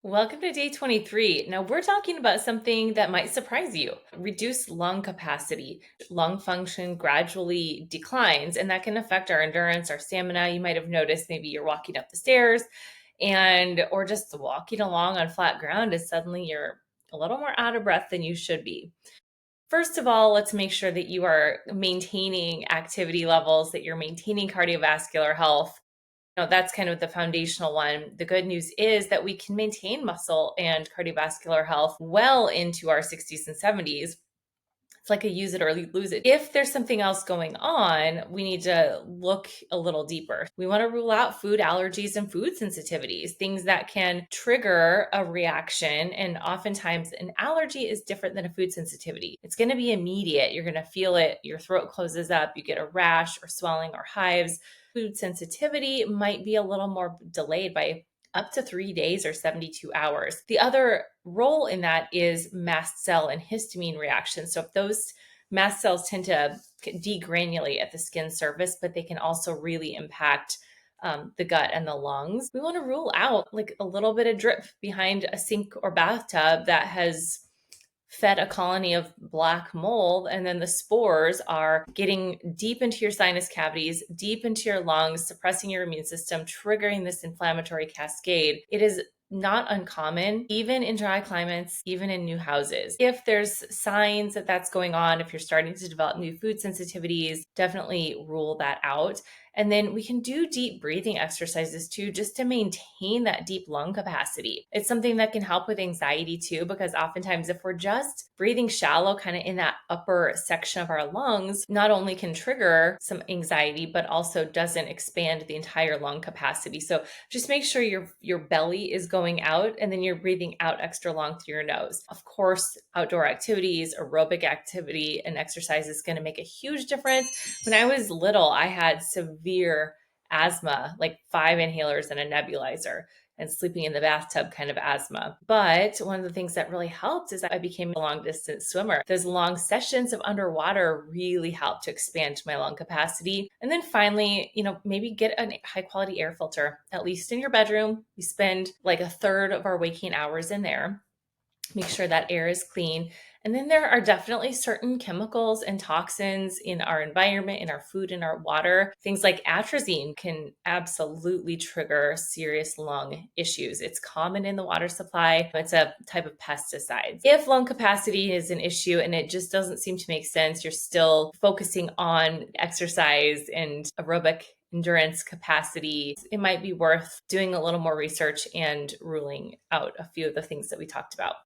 Welcome to day 23. Now, we're talking about something that might surprise you. Reduced lung capacity. Lung function gradually declines, and that can affect our endurance, our stamina. You might have noticed maybe you're walking up the stairs or just walking along on flat ground, and suddenly you're a little more out of breath than you should be. First of all, let's make sure that you are maintaining activity levels, that you're maintaining cardiovascular health. That's kind of the foundational one. The good news is that we can maintain muscle and cardiovascular health well into our 60s and 70s. It's like a use it or lose it. If there's something else going on, we need to look a little deeper. We want to rule out food allergies and food sensitivities, things that can trigger a reaction. And oftentimes, an allergy is different than a food sensitivity. It's going to be immediate. You're going to feel it. Your throat closes up. You get a rash or swelling or hives. Food sensitivity might be a little more delayed by up to 3 days or 72 hours. The other role in that is mast cell and histamine reactions. So if those mast cells tend to degranulate at the skin surface, but they can also really impact the gut and the lungs. We want to rule out like a little bit of drip behind a sink or bathtub that has fed a colony of black mold, and then the spores are getting deep into your sinus cavities, deep into your lungs, suppressing your immune system, triggering this inflammatory cascade. It is not uncommon, even in dry climates, even in new houses. If there's signs that that's going on, if you're starting to develop new food sensitivities, definitely rule that out. And then we can do deep breathing exercises too, just to maintain that deep lung capacity. It's something that can help with anxiety too, because oftentimes if we're just breathing shallow, kind of in that upper section of our lungs, not only can trigger some anxiety, but also doesn't expand the entire lung capacity. So just make sure your belly is going out and then you're breathing out extra long through your nose. Of course, outdoor activities, aerobic activity, and exercise is going to make a huge difference. When I was little, I had severe asthma, like 5 inhalers and a nebulizer, and sleeping in the bathtub kind of asthma. But one of the things that really helped is that I became a long distance swimmer. Those long sessions of underwater really helped to expand my lung capacity. And then finally, maybe get a high quality air filter, at least in your bedroom. We spend like a third of our waking hours in there. Make sure that air is clean. And then there are definitely certain chemicals and toxins in our environment, in our food, in our water. Things like atrazine can absolutely trigger serious lung issues. It's common in the water supply. It's a type of pesticide. If lung capacity is an issue and it just doesn't seem to make sense, you're still focusing on exercise and aerobic endurance capacity, it might be worth doing a little more research and ruling out a few of the things that we talked about.